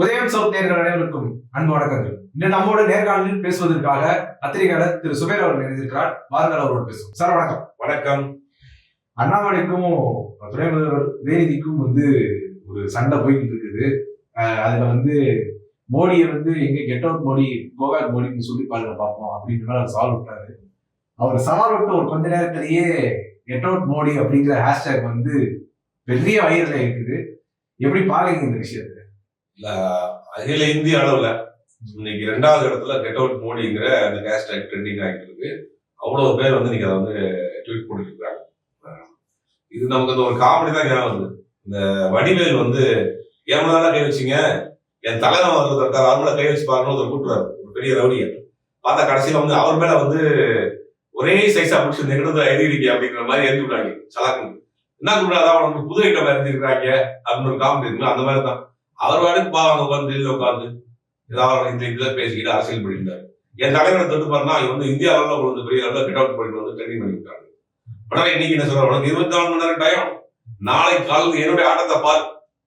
உதயம் சவுத் நேர்கள் அனைவருக்கும் அன்பு வணக்கங்கள். இன்று நம்மோடு நேர்காணலில் பேசுவதற்காக பத்திரிகையாளர் திரு சுபேர் அவர்கள் இணைந்திருக்கிறார். வாருங்கள், அவரோடு பேசுவோம். சார் வணக்கம். வணக்கம். அண்ணாமலைக்கும் துணை முதல்வர் உதயநிதிக்கும் ஒரு சண்டை போயிட்டு இருக்குது. அதுல மோடியை எங்க கெட் அவுட் மோடி, கோபேக் மோடின்னு சொல்லி பாருங்க பார்ப்போம் அப்படின்ற மாதிரி அவர் சவால் விட்டாரு. அவர் சவால் விட்ட ஒரு கொஞ்ச நேரத்திலேயே கெட் அவுட் மோடி அப்படிங்கிற ஹேஷ்டேக் பெரிய வைரல் இருக்குது. எப்படி பாருங்க இந்த விஷயத்தை? அகில இந்திய அளவுல இன்னைக்கு 2வது இடத்துல கெட் அவுட் மோடிங்கிற அந்த ஹேஷ்டேக் ட்ரெண்டிங் ஆகிட்டு இருக்கு. அவ்வளவு பேர் இன்னைக்கு அதை ட்வீட் போட்டுருக்காங்க. இது நமக்கு ஒரு காமெடி தான் ஞாபகம் வருது. இந்த வடிவேல் ஏமனால கை வச்சிங்க, என் தலைவன் இருக்காரு, அவர் மேல கை வச்சு பாருன்னு ஒரு கூட்டுறாரு, ஒரு பெரிய ரவுடிய பார்த்தா கடைசியில அவர் மேல ஒரே சைஸா பிடிச்சி நெகிழ்ந்து எழுதிருக்கீங்க அப்படிங்கிற மாதிரி எழுதி விடுறாங்க. சலாக்குன்னு என்ன கூடாதான் அவனுக்கு புது ஐட்டம் எழுதிருக்காங்க அப்படின்னு ஒரு காமெடி இருக்கு. அந்த மாதிரி தான் அவர் வேலைக்கு பாவாங்க உட்காந்து டெல்லியில் உட்காந்து ஏதாவது இந்த இதுல பேசிக்கிட்டு அரசியல் பண்ணியிருந்தாரு. என் தலைவரை தொட்டு பாருன்னா இவங்க இந்தியா அளவில் பெரிய அளவில் கெட் அவுட் பண்ணிட்டு ட்ரெண்டிங் பண்ணிவிட்டாங்க. உடனே இன்னைக்கு என்ன சொல்றாங்க, உனக்கு 24 மணி நேரம் டைம், நாளை காலையில் என்னுடைய ஆட்டத்தை பார்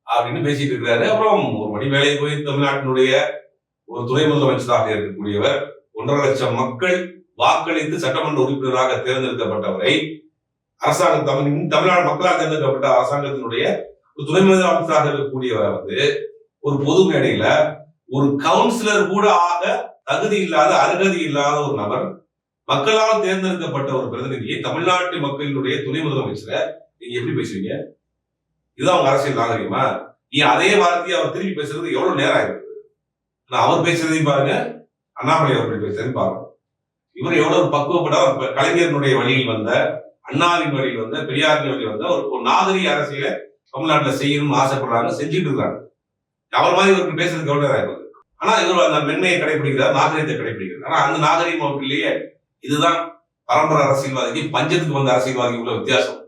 அப்படின்னு பேசிட்டு இருக்கிறாரு. அப்புறம் ஒரு மணி வேலையை போய் தமிழ்நாட்டினுடைய ஒரு துணை முதலமைச்சராக இருக்கக்கூடியவர் 1.5 லட்சம் மக்கள் வாக்களித்து சட்டமன்ற உறுப்பினராக தேர்ந்தெடுக்கப்பட்டவரை தமிழ்நாடு மக்களால் தேர்ந்தெடுக்கப்பட்ட அரசாங்கத்தினுடைய ஒரு துணை முதலமைச்சராக இருக்கக்கூடியவரை ஒரு பொது மேடையில ஒரு கவுன்சிலர் கூட ஆக தகுதி இல்லாத அருகதி இல்லாத ஒரு நபர், மக்களால் தேர்ந்தெடுக்கப்பட்ட ஒரு பிரதிநிதியை, தமிழ்நாட்டு மக்களினுடைய துணை முதலமைச்சரை நீங்க எப்படி பேசுவீங்க? இதுதான் அவங்க அரசியல் நாகரிகமா? அதே வார்த்தையை அவர் திருப்பி பேசுறது எவ்வளவு நேரம் ஆயிருக்கு. அவர் பேசுறதையும் பாருங்க, அண்ணாமலை அவர்கள் பேசுறதையும் பாருங்க. இவர் எவ்வளவு பக்குவப்பட்ட கலைஞரினுடைய வழியில் வந்த, அண்ணாவின் வழியில் வந்த, பெரியாரின் வழியில் வந்த ஒரு நாகரிக அரசியலை தமிழ்நாட்டுல செய்யணும்னு ஆசைப்படுறாங்க, செஞ்சுட்டு இருக்காங்க. அவர் மாதிரி இவருக்கு பேசுறதுக்கு எவ்வளவு நேரம் ஆயிருக்கு. ஆனா இவர் அந்த மென்மையை கடைபிடிக்கிறார், நாகரிகத்தை கடைபிடிக்கிறார். ஆனா அந்த நாகரிகம் அவருக்கு இல்லையே. இதுதான் பரம்பரை அரசியல்வாதிக்கு பஞ்சத்துக்கு வந்த அரசியல்வாதிக்கு உள்ள வித்தியாசம்.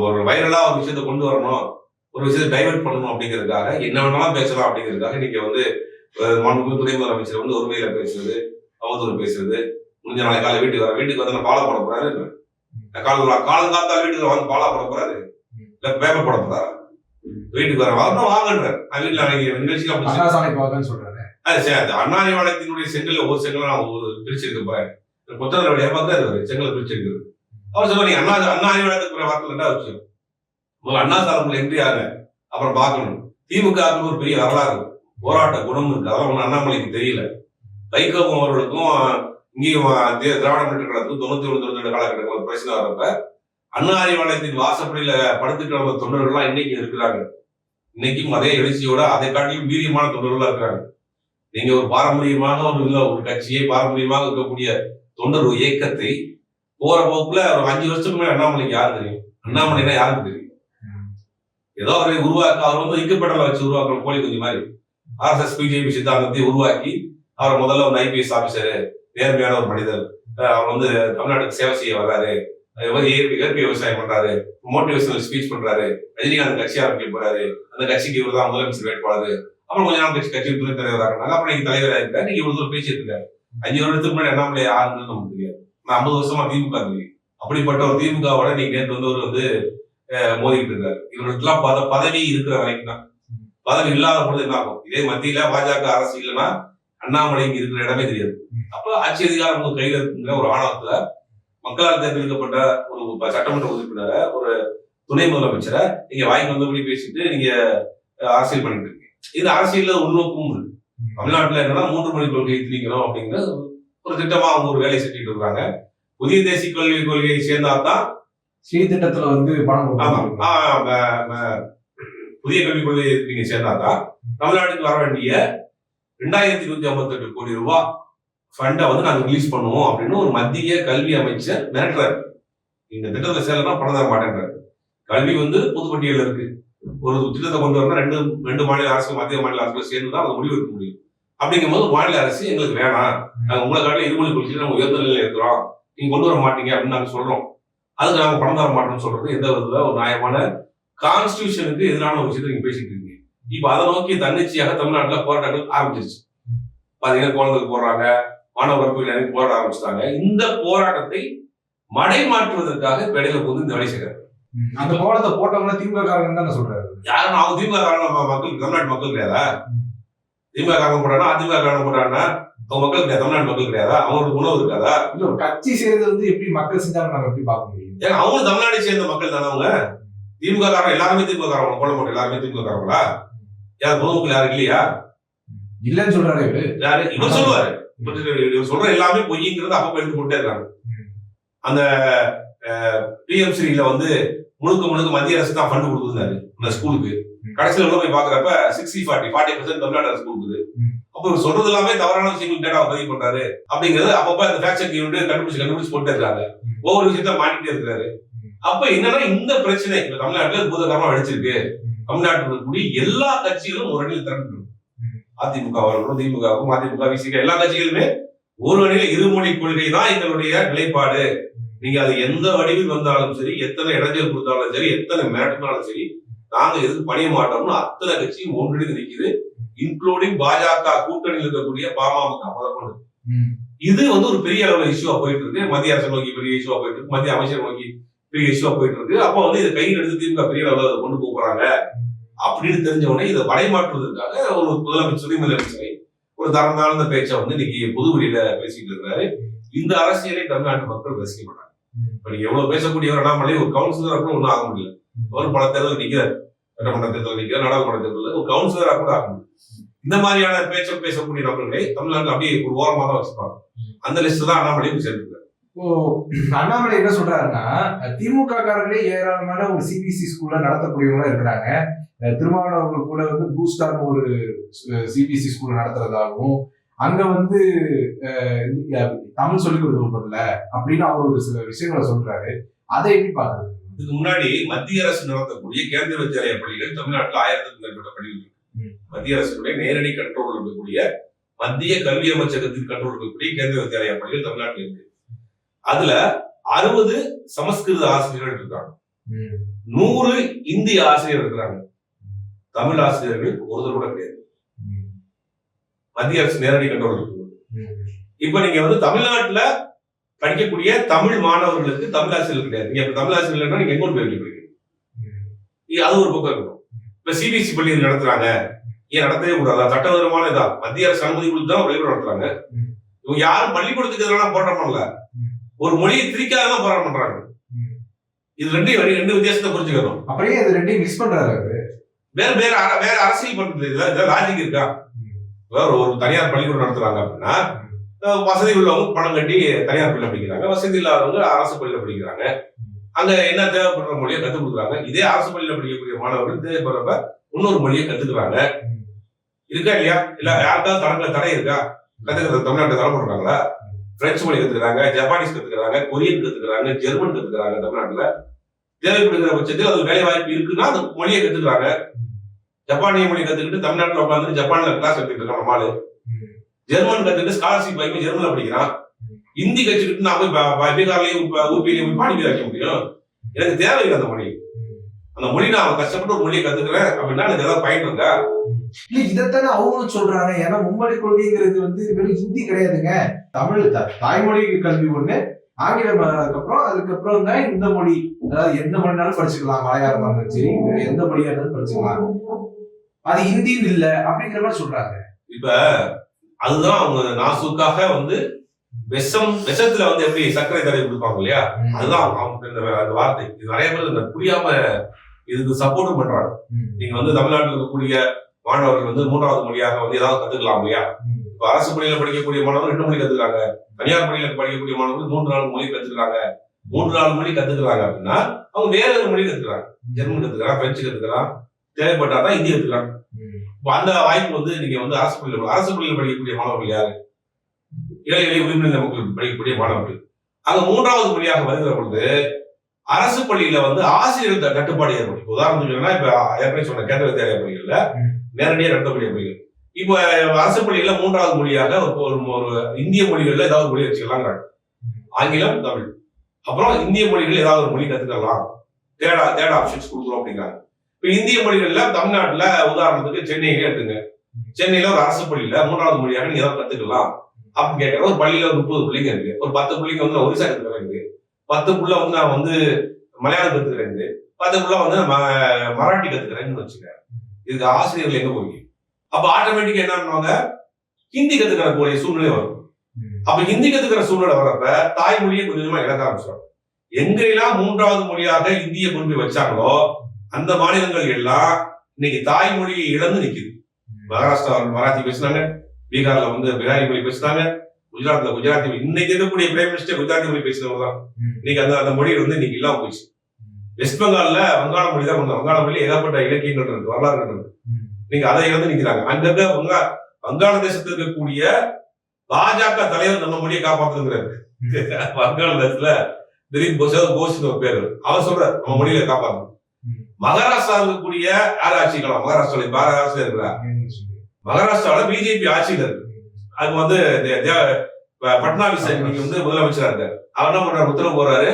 ஒரு வைரலா ஒரு விஷயத்தை கொண்டு வரணும், ஒரு விஷயத்தை டைவெர்ட் பண்ணணும் அப்படிங்கிறதுக்காக என்ன வேணாலும் பேசலாம் அப்படிங்கிறதுக்காக இன்னைக்கு மாண்புமிகு துணை முதலமைச்சர் ஒருமையில பேசுறது, அவதூறு பேசுறது, முடிஞ்ச நாளை காலை வீட்டுக்கு வந்து பாலா போட போறாரு, காலங்காத்தால் வீட்டுக்கு பாலா போட போறாரு, இல்ல பேப்பர் போட போறாரு, வீட்டுக்கு வரணும் வாங்கன்றார். வீட்டுல நிகழ்ச்சிக்கு சொல்றாரு. அண்ணாரி வாழத்தினுடைய செங்கல் ஒவ்வொரு செங்கலும் நான் பிரிச்சிருக்க போறேன், கொத்தவரோட ஏமாத்தாரு செங்கலை பிரிச்சிருக்கிறது. அவர் சொல்ல நீங்க அண்ணா அறிவாளத்துக்கு வார்த்தை 2வது விஷயம். முதல்ல அண்ணா சாரங்களை என்ட்ரி ஆக அப்புறம் பார்க்கணும். திமுக ஒரு பெரிய வரலாறு, போராட்ட குணம் இருக்கு. அதெல்லாம் அண்ணாமலைக்கு தெரியல. வைகோவும் அவர்களுக்கும் இங்கேயும் திராவிட முன்னேற்ற கழகத்துக்கும் 91-92 காலகட்டத்தில் ஒரு பிரச்சனை வரப்ப அண்ணா அறிவாலயத்தின் வாசப்படியில படுத்துட்டு வந்த தொண்டர்கள்லாம் இன்னைக்கு இருக்கிறாங்க. இன்னைக்கும் அதே எழுச்சியோட அதை காட்டிலும் வீரியமான தொண்டர்களா இருக்கிறாங்க. நீங்க ஒரு பாரம்பரியமாக ஒரு கட்சியை பாரம்பரியமாக இருக்கக்கூடிய தொண்டர் இயக்கத்தை போற போக்குல ஒரு 5 வருஷத்துக்கு மேல அண்ணாமலைக்கு யாரு தெரியும்? அண்ணாமலைனா யாருக்கு தெரியும்? ஏதோ அவரை உருவாக்க அவர் இக்கப்படலை வச்சு உருவாக்குற கோழி குஞ்சு மாதிரி RSS பிஜேபி சித்தாந்தத்தை உருவாக்கி அவரை முதல்ல ஒரு IPS ஆபீசரு, நேர்மையான ஒரு மனிதர், அவர் தமிழ்நாட்டுக்கு சேவை செய்ய வர்றாரு, இயற்கை விவசாயம் பண்றாரு, மோட்டிவேஷனல் ஸ்பீச் பண்றாரு, ரஜினிகாந்த் கட்சி ஆரம்பிக்க போறாரு, அந்த கட்சிக்கு இவர் தான் முதலமைச்சர் வேட்பாளர், அப்புறம் கொஞ்ச நாள் கட்சி துணை தலைவராக இருந்தாங்க, அப்புறம் நீங்க தலைவராக இருக்காரு. நீங்க இவ்வளவு பேசிட்டு இருக்காரு. 5 வருடத்துக்கு முன்னாடி அண்ணாமலை யாருன்னு நமக்கு தெரியாது. 50 வருஷமா திமுக தெரியும். அப்படிப்பட்ட ஒரு திமுகவோட நீங்க நேற்று மோதிட்டு இருக்காரு. இவர்களுக்கெல்லாம் பதவி இருக்கிற வரைக்கும் தான். பதவி இல்லாத பொழுது என்ன ஆகும்? இதே மத்தியில பாஜக அரசு இல்லைன்னா அண்ணாமலைக்கு இருக்கிற இடமே தெரியாது. அப்ப ஆட்சி அதிகாரம் உங்க கையில இருக்குங்கிற ஒரு ஆணவத்துல மக்களால் தேர்ந்தெடுக்கப்பட்ட ஒரு சட்டமன்ற உறுப்பினரை, ஒரு துணை முதலமைச்சரை நீங்க வாய்க்கு வந்தபடி பேசிட்டு நீங்க அரசியல் பண்ணிட்டு இருக்கீங்க. இது அரசியல்ல உள்நோக்கும் இருக்கு. தமிழ்நாட்டுல என்னன்னா 3 மொழி கொள்கையை திணிக்கணும் அப்படிங்கிற ஒரு திட்டமா அவங்க ஒரு வேலை செஞ்சுட்டு இருக்காங்க. புதிய தேசிய கல்விக் கொள்கையை சேர்ந்தாதான் ஸ்ரீ திட்டத்துல பணம், புதிய கல்விக் கொள்கையை நீங்க சேர்ந்தாதான் தமிழ்நாட்டுக்கு வர வேண்டிய 2158 கோடி ரூபாய் ஃபண்டை நாங்க ரிலீஸ் பண்ணுவோம் அப்படின்னு ஒரு மத்திய கல்வி அமைச்சர் மிரட்டுறாரு. இந்த திட்டத்துல சேரலாம் பணம் தர மாட்டேன்றாரு. கல்வி பொதுப்பட்டியல் இருக்கு. ஒரு திட்டத்தை கொண்டு வரணும், ரெண்டு மாநில அரசு மத்திய மாநில அரசு சேர்ந்துதான் அதை முடிவு எடுக்க முடியும். அப்படிங்கும் போது மாநில அரசு எங்களுக்கு வேணாம், நாங்க உங்களை காட்டில இருமொழி கொள்கையில நம்ம உயர்ந்த நிலையில இருக்கிறோம், நீங்க கொண்டு வர மாட்டீங்க அப்படின்னு நாங்க சொல்றோம், அதுக்கு நாங்க பணம் தர மாட்டோம்னு சொல்றது எந்த விதத்துல ஒரு நியாயமான கான்ஸ்டிடியூஷனுக்கு எதிரான ஒரு விஷயத்தை நீங்க பேசிட்டு இருக்கீங்க. இப்ப அதை நோக்கி தன்னிச்சையாக தமிழ்நாட்டுல போராட்டங்கள் ஆரம்பிச்சிருச்சு. பாத்தீங்கன்னா குழந்தைகள் போடுறாங்க, மாணவ கற்பிகள் போராட ஆரம்பிச்சிட்டாங்க. இந்த போராட்டத்தை மடை மாற்றுவதற்காக இடையில இந்த வேலை செய்யறாரு. அந்த போராட்டத்தை போட்டவங்க திமுக காரங்க தான் சொல்றாரு. யாரும் அவங்க திமுக மக்கள் தமிழ்நாட்டு மக்கள் கிடையாதா? திமுக காரணம் போட்டானா அதிமுக காரணம் போட்டானா அவங்க மக்கள் கிடையாது, தமிழ்நாட்டு மக்கள் கிடையாதா? அவங்களுக்கு உணவு இருக்காதா? இல்ல ஒரு கட்சி சேர்ந்தது வந்து எப்படி மக்கள் செஞ்சாலும் நம்ம எப்படி பார்க்க முடியும்? ஏன்னா அவங்களும் தமிழ்நாட்டை சேர்ந்த மக்கள் தானே அவங்க. திமுக காரணம் எல்லாருமே திமுக காரணம் போல மாட்டோம், எல்லாருமே திமுக காரணங்களா? யார் பொதுமக்கள் யாரும் இல்லையா? இல்லன்னு சொல்றாரு இவரு. யாரு இவர் சொல்லுவாரு, இவர் சொல்ற எல்லாமே பொய்ங்கிறது அப்பப்ப எடுத்து போட்டே இருக்காங்க. அந்த பிஎம்சில வந்து முழுக்க மத்திய அரசு தான் ஃபண்ட் கொடுத்துருந்தாரு அந்த ஸ்கூலுக்கு. கடைசியில் உள்ள போய் பாக்குறப்ப 60-40% தமிழ்நாடு அரசு கொடுக்குது. அப்ப இவர் சொல்றது எல்லாமே தவறான விஷயங்கள் டேட்டா பதிவு பண்றாரு அப்படிங்கிறது அப்பப்ப அந்த ஃபேக்ட் செக் யூனிட் கண்டுபிடிச்சு போட்டே இருக்காங்க. ஒவ்வொரு விஷயத்த மாட்டிட்டே இருக்கிறாரு. அப்ப என்னன்னா இந்த பிரச்சனை இப்ப தமிழ்நாட்டுல பூதகரமா அடிச்சிருக்கு. தமிழ்நாட்டில் இருக்கக்கூடிய எல்லா கட்சிகளும் ஒரு அணியில் திரண்டு, அதிமுக அவர்களும் திமுகவும் அதிமுக விசிக எல்லா கட்சிகளுமே ஒரு அணியில இருமொழி கொள்கை தான் எங்களுடைய நிலைப்பாடு. நீங்க அது எந்த வடிவில் வந்தாலும் சரி, எத்தனை இடைஞ்சல் கொடுத்தாலும் சரி, எத்தனை மிரட்டினாலும் சரி, நாங்க எதுக்கு பணிய மாட்டோம்னு அத்தனை கட்சியும் ஒன்றிணைந்து நிற்குது. இன்க்ளூடிங் பாஜக கூட்டணியில் இருக்கக்கூடிய பாமக முதற்கொண்டு. இது வந்து ஒரு பெரிய அளவுல இஷ்யூவா போயிட்டு இருக்கு. மத்திய அரசு நோக்கி பெரிய இஷ்யூவா போயிட்டு இருக்கு, மத்திய அமைச்சர் நோக்கி பெரிய இஷ்யூவா போயிட்டு இருக்கு. அப்ப வந்து இதை கையில் எடுத்து திமுக பெரிய அளவுல கொண்டு போறாங்க அப்படின்னு தெரிஞ்ச உடனே இதை வடைமாற்றுவதற்காக ஒரு முதலமைச்சரை ஒரு தரம் தாழ்ந்த பேச்சை வந்து இன்னைக்கு பொதுவெளியில பேசிட்டு இருக்கிறாரு. இந்த அரசியலை தமிழ்நாட்டு மக்கள் ரசிக்கப்பட்டாங்க. இப்ப நீங்க எவ்வளவு பேசக்கூடியவர் அண்ணாமலை ஒரு கவுன்சிலரா கூட ஒன்றும் ஆக முடியல. அவர் பல தேர்தல் நிக்கிறார், சட்டமன்ற தேர்தல் நிக்கிறார், நாடாளுமன்ற தேர்தல் ஒரு கவுன்சிலரா கூட ஆக முடியும். இந்த மாதிரியான பேசக்கூடிய நபர்களை தமிழ்நாட்டில் அப்படியே ஒரு ஓரமா தான் வச்சுப்பாங்க. அந்த லிஸ்ட் தான் அண்ணாமலையும் சேர்ந்துருக்காரு. அண்ணாமலை என்ன சொல்றாருன்னா, திமுக காரர்களே ஏராளமான ஒரு சிபிஎஸ்இ ஸ்கூல்ல நடத்தக்கூடியவங்க இருக்கிறாங்க. திருமாவளவர்கள் கூட வந்து பூஸ்டார் ஒரு சிபிஎஸ்இ ஸ்கூல் நடத்துறதாகவும், அங்க வந்து தமிழ் சொல்லிக் கொடுக்கப்படல அப்படின்னு அவர் ஒரு சில விஷயங்களை சொல்றாரு. அதை எப்படி பாக்குறது? இதுக்கு முன்னாடி மத்திய அரசு நடத்தக்கூடிய கேந்திர வித்யாலய பள்ளிகள் தமிழ்நாட்டில் 1000க்கும் மேற்பட்ட பள்ளிகள் இருக்கு. மத்திய அரசுடைய நேரடி கண்ட்ரோல் இருக்கக்கூடிய, மத்திய கல்வி அமைச்சகத்தின் கண்ட்ரோல் இருக்கக்கூடிய கேந்திர வித்யாலய பள்ளிகள் தமிழ்நாட்டில் இருக்கு. அதுல 60 சமஸ்கிருத ஆசிரியர்கள் இருக்காங்க, 100 இந்திய ஆசிரியர் இருக்கிறாங்க. தமிழ் ஆசிரியர்கள் ஒருத்தர் கூட கிடையாது. மத்திய அரசு நேரடி கண்ட்ரோல் இருக்கு. இப்ப நீங்க வந்து தமிழ்நாட்டுல படிக்கக்கூடிய தமிழ் மாணவர்களுக்கு தமிழ் ஆசிரியர்கள் கிடையாது. நீங்க தமிழ் ஆசிரியர்கள் நீங்க எங்க போய் படிக்கிறீங்க? அது ஒரு பக்கம் இருக்கும். இப்ப சிபிஎஸ்இ பள்ளிகள் நடத்துறாங்க, ஏன் நடத்தவே கூடாது? சட்டவிரோதமான இதா மத்திய அரசு அனுமதி கொடுத்து தான் பள்ளிக்கூடம் நடத்துறாங்க. இவங்க யாரும் பள்ளிக்கூடத்துக்கு எதிரான போராட்டம் பண்ணல, ஒரு மொழியை திரிக்காதான் போராட்டம் பண்றாங்க. இது ரெண்டு வித்தியாசத்தை புரிஞ்சுக்கணும். அப்படியே இது ரெண்டையும் மிஸ் பண்றாரு. வேற அரசியல் பண்றது இதுல லாஜிக் இருக்கா? ஒரு தனியார் பள்ளிக்கூடம் நடத்துறாங்க அப்படின்னா வசதி உள்ளவங்க பணம் கட்டி தனியார் பள்ளியில படிக்கிறாங்க, வசதி இல்லாதவங்க அரசு பள்ளியில படிக்கிறாங்க. அங்க என்ன தேவைப்படுற மொழியை கத்துக் கொடுக்குறாங்க. இதே அரசு பள்ளியில படிக்கக்கூடிய மாணவர்கள் தேவைப்படுறப்ப இன்னொரு மொழியை கத்துக்கிறாங்க. இருக்கா இல்லையா? இல்ல யாருக்காவது தடை இருக்கா? கத்துக்கிறது தமிழ்நாட்டை தடை பண்றாங்களா? பிரெஞ்சு மொழி கத்துக்கிறாங்க, ஜப்பானீஸ் கத்துக்கிறாங்க, கொரியன் கத்துக்கிறாங்க, ஜெர்மன் கத்துக்கிறாங்க. தமிழ்நாட்டுல தேவைப்படுகிற பட்சத்தில் அது வேலை வாய்ப்பு இருக்குன்னா அந்த மொழியை கத்துக்கிறாங்க. ஜப்பானிய மொழி கத்துக்கிட்டு தமிழ்நாட்டில் உட்காந்து ஜப்பான்ல கிளாஸ் எடுத்துட்டு இருக்கான் நம்மளால. ஜெர்மன் கத்துக்கிட்டு ஸ்காலர்ஷிப் வாங்கி ஜெர்மன்ல படிக்கிறான். ஹிந்தி கற்றுக்கிட்டு நான் போய் பீகார்லயும் ஊபிலையும் போய் பாடி வைக்க முடியும்? எனக்கு தேவையில்லை அந்த மொழி. அந்த மொழி நான் கஷ்டப்பட்டு ஒரு மொழியை கத்துக்கிறேன் அப்படின்னா எனக்கு ஏதாவது பயன் இருக்கா? இல்ல இதைத்தானே அவங்களும் சொல்றாங்க. ஏன்னா மும்மொழி கொள்கைங்கிறது வந்து வெறும் ஹிந்தி கிடையாதுங்க. தமிழ் தாய்மொழி கல்வி ஒண்ணு, ஆங்கிலம் அதுக்கப்புறம் தான் இந்த மொழி. அதாவது எந்த மொழினாலும் படிச்சுக்கலாம், மலையாளம் இருந்தாலும் சரி, எந்த மொழியா இருந்தாலும் படிச்சுக்கலாம். அது ஹிந்தின்னு இல்ல அப்படிங்கிற மாதிரி சொல்றாங்க. இப்ப அதுதான் அவங்க நாசுக்காக வந்து விஷத்துல வந்து எப்படி சர்க்கரை தடவை கொடுப்பாங்க இல்லையா? அதுதான் அவங்க அந்த வார்த்தை. இது நிறைய பேர் புரியாம இதுக்கு சப்போர்ட்டும் பண்றாங்க. நீங்க வந்து தமிழ்நாட்டில் இருக்கக்கூடிய மாணவர்கள் வந்து 3வது மொழியாக வந்து ஏதாவது கத்துக்கலாம் இல்லையா? இப்ப அரசு பள்ளியில படிக்கக்கூடிய மாணவர்கள் 2 மொழி கத்துக்கிறாங்க, தனியார் பள்ளியில படிக்கக்கூடிய மாணவர்கள் 3-4 மொழி கத்துக்கிறாங்க. 3-4 மொழி கத்துக்கிறாங்க அப்படின்னா அவங்க வேற ஒரு மொழி கத்துக்கிறாங்க. ஜெர்மன் கத்துக்கிறான், பிரெஞ்சு கத்துக்கிறான், தேவைப்பட்டாதான் ஹிந்தி கத்துக்கிறாங்க. அந்த வாய்ப்பு வந்து நீங்க வந்து அரசு பள்ளியில் படிக்கக்கூடிய மாணவர்கள் யாரு? இளைய உரிமையில மக்கள் படிக்கக்கூடிய மாணவர்கள். அங்க 3வது மொழியாக வருகிற பொழுது அரசு பள்ளியில வந்து ஆசிரியர்கள் தட்டுப்பாடு ஏற்படும். உதாரணத்துக்கு இப்ப ஏற்கனவே சொன்ன கேந்திர வித்யாலய பள்ளிகள்ல நேரடியாக நடத்தக்கூடிய பள்ளிகள். இப்ப அரசு பள்ளியில 3வது மொழியாக ஒரு இந்திய மொழிகள்ல ஏதாவது மொழி வச்சுக்கலாங்கிறாங்க. ஆங்கிலம், தமிழ், அப்புறம் இந்திய மொழிகள் ஏதாவது ஒரு மொழி கத்துக்கலாம், தேர்ட் ஆப்ஷன்ஸ் கொடுக்குறோம் அப்படிங்கிறாங்க. இப்ப இந்திய மொழிகள்ல தமிழ்நாட்டுல உதாரணத்துக்கு சென்னையிலே எடுத்துங்க. சென்னையில ஒரு அரசு பள்ளியில 3வது மொழியாக நீங்க ஏதாவது கத்துக்கலாம் அப்படின்னு கேட்கற ஒரு பள்ளியில 30 பிள்ளைங்க இருக்கு. ஒரு 10 பிள்ளைங்க வந்து ஒரிசா கத்துக்கிறேன், 10 புள்ள வந்து நான் வந்து மலையாளம் கத்துக்கிறேன், அதுக்குள்ள வந்து மராட்டி கத்துக்கிறேன்னு வச்சுக்க. இதுக்கு ஆசிரியர்கள் எங்க போய் அப்ப ஆட்டோமேட்டிக்கா என்ன பண்ணுவாங்க, ஹிந்தி கத்துக்கிறக்கூடிய சூழ்நிலை வரும். அப்ப ஹிந்தி கத்துக்கிற சூழ்நிலை வரப்ப தாய்மொழியை கொஞ்சமா இழக்க ஆரம்பிச்சிடும். எங்கெல்லாம் 3வது மொழியாக இந்தியை கொண்டு போய் வச்சாங்களோ அந்த மாநிலங்கள் எல்லாம் இன்னைக்கு தாய்மொழியை இழந்து நிக்குது. மகாராஷ்டிரா மராத்தி பேசினாங்க, பீகார்ல வந்து பிகாரி மொழி பேசினாங்க, குஜராத்ல குஜராத்தி மொழி. இன்னைக்கு இருக்கக்கூடிய பிரைம் மினிஸ்டர் குஜராத்தி மொழி பேசினவங்க தான். இன்னைக்கு அந்த மொழி வந்து இன்னைக்கு இல்லாம போயிடுச்சு. வெஸ்ட் பெங்கால்ல வங்காள மொழி தான் வங்காள மொழி ஏகப்பட்ட இலக்கியங்கள் இருக்கு, வரலாறு இருக்கு. நீங்க அதை இழந்து நிக்கிறாங்க. அங்கங்க வங்காளதேசத்தில் இருக்கக்கூடிய பாஜக தலைவர் நம்ம மொழியை காப்பாத்துங்கிறாரு. வங்காளதேசத்துல திலீப் கோஷ் ஒரு பேரு, அவர் சொல்றாரு நம்ம மொழியை காப்பாத்து. மகாராஷ்டிரா இருக்கக்கூடிய யார் ஆட்சிக்கலாம், மகாராஷ்டிரால இப்ப ஆட்சியில இருக்கிறா, மகாராஷ்டிரால பிஜேபி ஆட்சியில இருக்கு. அது வந்து பட்னாவிஸ் நீங்க வந்து முதலமைச்சரா இருக்காரு. அவர் என்ன பண்றாரு, உத்தரவு போறாரு,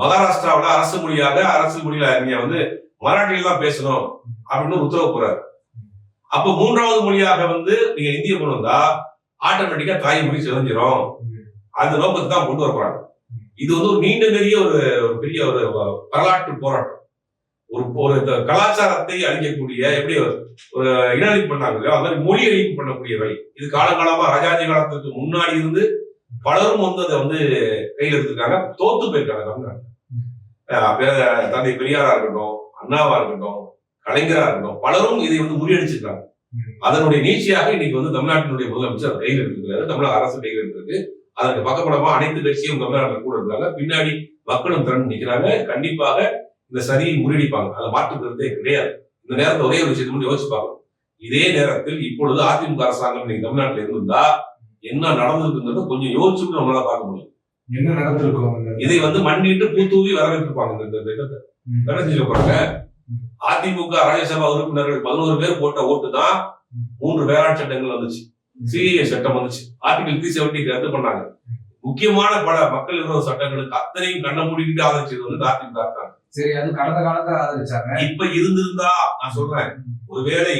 மகாராஷ்டிராவில அரசு மொழியாக அரசு மொழியில நீங்க வந்து மராட்டியில தான் பேசணும் அப்படின்னு உத்தரவு போறாரு. அப்ப 3வது மொழியாக வந்து நீங்க இந்திய கொண்டு வந்தா ஆட்டோமேட்டிக்கா தாய்மொழி சிதைஞ்சிரும். அந்த நோக்கத்தை தான் கொண்டு வரப்படுறாங்க. இது வந்து ஒரு நீண்ட நெறிய ஒரு பெரிய ஒரு வரலாற்று போராட்டம். ஒரு கலாச்சாரத்தை அழிக்கக்கூடிய, எப்படி ஒரு இனஅழிப்பு பண்ணாங்க அது மாதிரி மொழி அழிப்பு பண்ணக்கூடிய வழி. இது காலகாலமா ராஜாஜி காலத்துக்கு முன்னாடி இருந்து பலரும் வந்து அதை வந்து கையில் எடுத்துருக்காங்க, தோத்து போயிருக்காங்க. தமிழ்நாடு தந்தை பெரியாரா இருக்கட்டும், அண்ணாவா இருக்கட்டும், கலைஞரா இருக்கட்டும், பலரும் இதை வந்து முறியடிச்சிருக்காங்க. அதனுடைய நீட்சியாக இன்னைக்கு வந்து தமிழ்நாட்டினுடைய முதலமைச்சர் அதை கையில் எடுத்துக்கிறாரு, தமிழக அரசு கையில் எடுத்திருக்கு. அதற்கு பக்கப்படமா அனைத்து கட்சியும் தமிழ்நாட்டில் கூட இருக்காங்க, பின்னாடி மக்களும் திறன் நிற்கிறாங்க. கண்டிப்பாக இந்த சதியை முறியடிப்பாங்க, அதை மாற்றுக்கிறதே கிடையாது. இந்த நேரத்தில் ஒரே ஒரு விஷயத்தை மட்டும் யோசிச்சு பார்க்கணும். இதே நேரத்தில் இப்பொழுது அதிமுக அரசாங்கம் இன்னைக்கு தமிழ்நாட்டில் இருந்திருந்தா என்ன நடந்திருக்குங்கிறத கொஞ்சம் யோசிச்சுட்டு நம்மளால பார்க்க முடியும். என்ன நடந்திருக்கும், இதை வந்து மண்ணிட்டு பூத்தூவி வரவேற்றிருப்பாங்க. இந்த திட்டத்தை என்ன செஞ்சு போறாங்க, அதிமுக ராஜ்யசபா உறுப்பினர்கள் 11 பேர் போட்ட ஓட்டு தான் 3 வேளாண் சட்டங்கள் வந்துச்சு, சிஏஏ சட்டம் வந்துச்சு, ஆர்டிகல் 370 ரத்து பண்ணாங்க. முக்கியமான பல மக்கள் விரோத சட்டங்களுக்கு அத்தனையும் கண்ண மூடிக்கிட்டு ஆதரிச்சது வந்து அதிமுக தான். சரி, அது கடந்த காலத்துல ஆதரிச்சாங்க. இப்ப இருந்திருந்தா நான் சொல்றேன், ஒருவேளை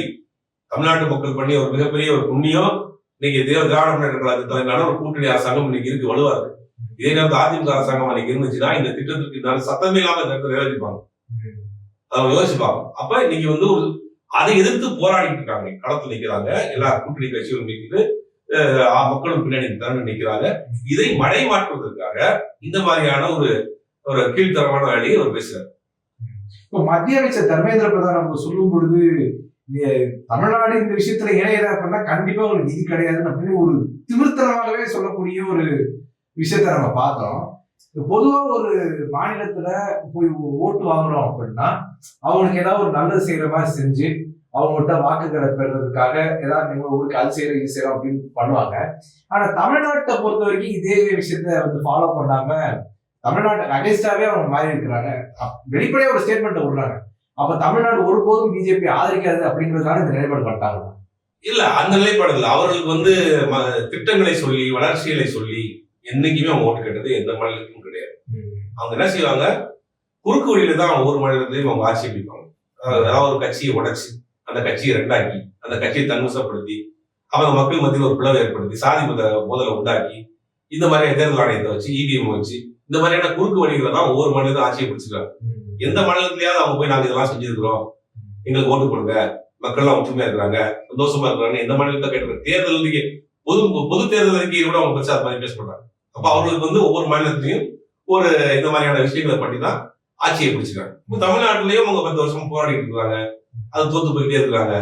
தமிழ்நாட்டு மக்கள் பண்ணி ஒரு மிகப்பெரிய ஒரு புண்ணியம், இன்னைக்கு திராவிட முன்னேற்ற கழகத்தின் தலைமையிலான ஒரு கூட்டணி அரசாங்கம் இன்னைக்கு இருக்கு, வலுவா இருக்கு. இதே நேரத்தில் அதிமுக அரசாங்கம் அன்னைக்கு இருந்துச்சுன்னா இந்த திட்டத்திற்கு சத்தமே இல்லாம இந்த இடத்துல நிறைவேற்றிப்பாங்க, அதை யோசிப்பாங்க. அப்ப இன்னைக்கு வந்து ஒரு அதை எதிர்த்து போராடிட்டு இருக்காங்க, களத்துல நிக்கிறாங்க, எல்லா கூட்டணி கட்சிகளும் நிற்குது, மக்களும் பின்னாடி திறந்து நிற்கிறாங்க. இதை மடை மாற்றுவதற்காக இந்த மாதிரியான ஒரு ஒரு கீழ்த்தரமான வேலையை அவர் பேசுறாரு. இப்போ மத்திய அமைச்சர் தர்மேந்திர பிரதான் நம்ம சொல்லும் பொழுது தமிழ்நாடு இந்த விஷயத்துல இணையதா அப்படின்னா கண்டிப்பா ஒரு நிதி கிடையாதுன்னு அப்படின்னு ஒரு திமிர்த்தனமாகவே சொல்லக்கூடிய ஒரு விஷயத்த நம்ம பார்த்தோம். பொதுவா ஒரு மாநிலத்துல போய் ஓட்டு வாங்குறோம் அப்படின்னா அவங்களுக்கு ஏதாவது ஒரு நல்லது செய்யற மாதிரி செஞ்சு அவங்கள்ட்ட வாக்குகளை பெறுறதுக்காக ஏதாவது நீங்க ஊருக்கு அது செய்யறோம் இது செய்யறோம் அப்படின்னு பண்ணுவாங்க. ஆனா தமிழ்நாட்டை பொறுத்த வரைக்கும் இதே விஷயத்த வந்து ஃபாலோ பண்ணாம தமிழ்நாட்டுக்கு அகேன்ஸ்டாவே அவங்க மாறி இருக்கிறாங்க, வெளிப்படையா ஒரு ஸ்டேட்மெண்ட் விடுறாங்க. அப்ப தமிழ்நாடு ஒருபோதும் பிஜேபி ஆதரிக்காது அப்படிங்கிறதுனால இந்த நிலைப்பாடு பண்ணிட்டாங்க. இல்ல, அந்த நிலைப்பாடு இல்லை. அவர்களுக்கு வந்து திட்டங்களை சொல்லி வளர்ச்சிகளை சொல்லி என்னைக்குமே அவங்க ஓட்டு கேட்டது எந்த மாநிலத்திலும் கிடையாது. அவங்க என்ன செய்வாங்க, குறுக்கு வழியில தான் ஒவ்வொரு மாநிலத்திலையும் அவங்க ஆட்சி பிடிப்பாங்க. ஏதாவது ஒரு கட்சியை உடைச்சு அந்த கட்சியை ரெண்டாக்கி அந்த கட்சியை தன்வசப்படுத்தி அவங்க மக்கள் மத்தியில் ஒரு பிளவு ஏற்படுத்தி சாதி முதல்ல உண்டாக்கி இந்த மாதிரி தேர்தல் ஆணையத்தை வச்சு இவிஎம் வச்சு இந்த மாதிரியான குறுக்கு வழிகளை தான் ஒவ்வொரு மாநிலத்திலும் ஆட்சியை பிடிச்சிருக்காங்க. எந்த மாநிலத்திலேயாவது அவங்க போய் நாங்க இதெல்லாம் செஞ்சிருக்கிறோம், எங்களுக்கு ஓட்டு கொடுங்க, மக்கள்லாம் ஒற்றுமையா இருக்கிறாங்க, சந்தோஷமா இருக்கிறாங்க, எந்த மாநிலத்தை கேட்டு தேர்தல் பொது தேர்தல் அறிக்கையை கூட அவங்க பெருசா அது மாதிரி பேச மாட்டாங்க. அப்ப அவர்களுக்கு வந்து ஒவ்வொரு மாநிலத்திலையும் ஒரு இந்த மாதிரியான விஷயங்களை பண்ணி தான் ஆட்சியை பிடிச்சிருக்காங்க. இப்ப தமிழ்நாட்டிலையும் அவங்க 10 வருஷம் போராடிட்டு இருக்காங்க, அது தோத்து போயிட்டே இருக்காங்க.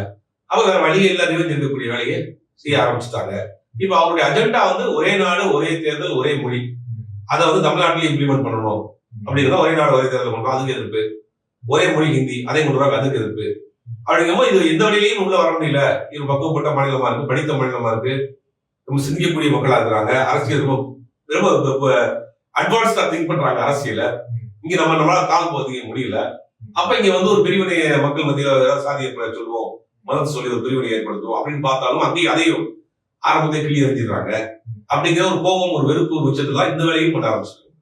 அவங்க வேற வழியே இல்ல, ரிவெஞ்ச் இருக்கக்கூடிய வேலையை செய்ய ஆரம்பிச்சுட்டாங்க. இப்ப அவருடைய அஜெண்டா வந்து ஒரே நாடு ஒரே தேர்தல் ஒரே மொழி, அதை வந்து தமிழ்நாட்டிலேயே இம்ப்ளிமெண்ட் பண்ணணும் அப்படிங்கிறத ஒரே நாடு ஒரே தேர்தல் பண்றோம், அதுக்கு எதிர்ப்பு. ஒரே மொழி ஹிந்தி, அதை கொண்டு வராங்க, அதுக்கு எதிர்ப்பு. அப்படிங்கும்போது இது எந்த வழியிலையும் உள்ள வர முடியல. இது பக்குவப்பட்ட மாநிலமா இருக்கு, படித்த மாநிலமா இருக்கு, ரொம்ப சிந்திக்கக்கூடிய மக்களா இருக்கிறாங்க, அரசியல் ரொம்ப அட்வான்ஸ்டா திங்க் பண்றாங்க அரசியல. இங்க நம்மளால கால் போதிக்க முடியல. அப்ப இங்க வந்து ஒரு பிரிவினை மக்கள் மத்தியில் சாதியை சொல்லுவோம், மதத்தை சொல்லி ஒரு பிரிவினை ஏற்படுத்துவோம் அப்படின்னு பார்த்தாலும் அங்கேயும் அதையும் ஆரம்பத்தை கிளி எறிஞ்சிடுறாங்க. அப்படிங்கிற ஒரு கோபம், ஒரு வெறுப்பு, ஒரு உச்சத்துல இந்த வேலையும் பண்ண ஆரம்பிச்சிருக்காங்க.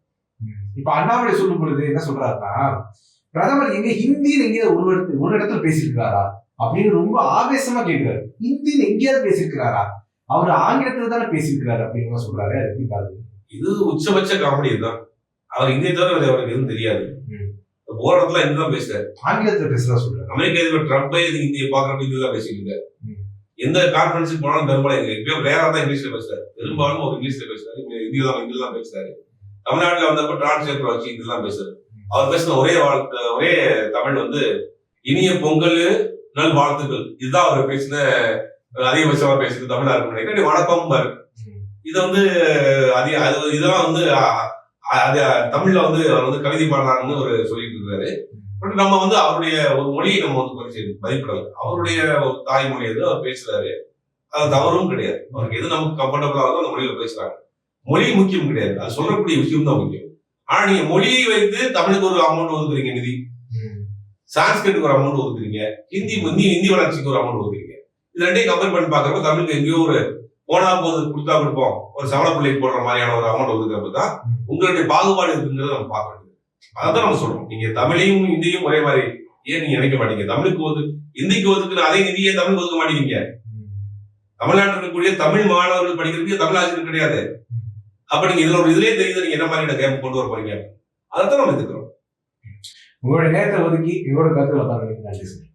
இப்ப அண்ணாமலை சொல்லும் பொழுது என்ன சொல்றாருன்னா, பிரதமர் எங்க ஹிந்தின்னு எங்கேயாவது ஒரு இடத்துல பேசியிருக்கிறாரா அப்படின்னு ரொம்ப ஆவேசமா கேட்கிறாரு. ஹிந்தின்னு எங்கேயாவது பேசியிருக்கிறாரா, அவர் ஆங்கிலத்துல தானே பேசியிருக்கிறாரு அப்படின்னு சொல்றாரு. இது உச்சபட்ச காமெடி தான். அவர் இந்திய தவிர அவருக்கு எதுவும் தெரியாது. போற இடத்துல ஹிந்தி தான் பேசுறாரு. ஆங்கிலத்துல பேசுறதா சொல்றாரு. அமெரிக்க அதிபர் ட்ரம்ப்பே ஹிந்தியை பாக்குறப்ப ஹிந்தி தான் பேசிட்டு இருக்காரு. ம். எந்த கான்ஃபரன்ஸுக்கு போனாலும் பெரும்பாலும் எப்பயோ ரேரா தான் இங்கிலீஷ்ல பேசுறாரு. பெரும்பாலும் ஒரு இங்கிலீஷ்ல பேசுறாரு, ஹிந்தியில தான் பேசுறாரு. தமிழ்நாட்டுல வந்தப்ப டிரான்ஸ்லேட்டர் வச்சு ஹிந்தி தான் பேசுறாரு. அவர் பேசின ஒரே தமிழ் வந்து இனிய பொங்கல் நல் வாழ்த்துக்கள், இதுதான் அவர் பேசின அதிகபட்சமா பேசுறது தமிழா இருக்கும் நினைக்கிறேன். வணக்கம் பாரு, இதை வந்து இதெல்லாம் வந்து அது தமிழ்ல வந்து அவர் வந்து கவிதை பாடலான்னு ஒரு சொல்லிட்டு இருக்காரு. பட் நம்ம வந்து அவருடைய ஒரு மொழியை நம்ம வந்து கொஞ்சம் மதிப்பிடலாம். அவருடைய ஒரு தாய்மொழி எது அவர் பேசுறாரு, அது தவறும் கிடையாது. அவருக்கு எது நமக்கு கம்ஃபர்டபுளா இருக்கோ அந்த மொழியில பேசுறாங்க. மொழி முக்கியம் கிடையாது, அது சொல்லக்கூடிய விஷயம் தான் முக்கியம். ஆனா நீங்க மொழியை வைத்து தமிழுக்கு ஒரு அமௌண்ட் ஒதுக்குறீங்க நிதி, சான்ஸ்கிரிட்டுக்கு ஒரு அமௌண்ட் ஒதுக்குறீங்க, ஹிந்தி வளர்ச்சிக்கு ஒரு அமௌண்ட் ஒதுக்குறீங்க. இது ரெண்டையும் கம்பேர் பண்ணி பாக்குறப்ப தமிழுக்கு எங்கேயோ ஒரு போனா போது கொடுத்தா கொடுப்போம் ஒரு சவள பிள்ளைக்கு போடுற மாதிரியான ஒரு அமௌண்ட் ஒதுக்குறப்ப தான் உங்களுடைய பாகுபாடு இருக்குங்கிறத நம்ம பார்க்க வேண்டியது. அதான் நம்ம சொல்றோம், நீங்க தமிழையும் இந்தியும் ஒரே மாதிரி ஏன் நீங்க நினைக்க மாட்டீங்க? தமிழுக்கு இந்திக்கு ஒதுக்குற அதே நிதியை தமிழுக்கு ஒதுக்க மாட்டீங்க. தமிழ்நாட்டில் இருக்கக்கூடிய தமிழ் மாணவர்கள் படிக்கிறதுக்கு தமிழ் ஆசிரியர் கிடையாது. அப்ப நீங்க இதுல ஒரு இதுலயே தெரியுது நீங்க என்ன மாதிரியான கேம் கொண்டு வர போறீங்க. அதைத்தான் நம்ம எதிர்க்கிறோம். உங்களுடைய நேரத்தை ஒதுக்கி இவரோட கருத்துக்களை பாருங்க. நன்றி சார்.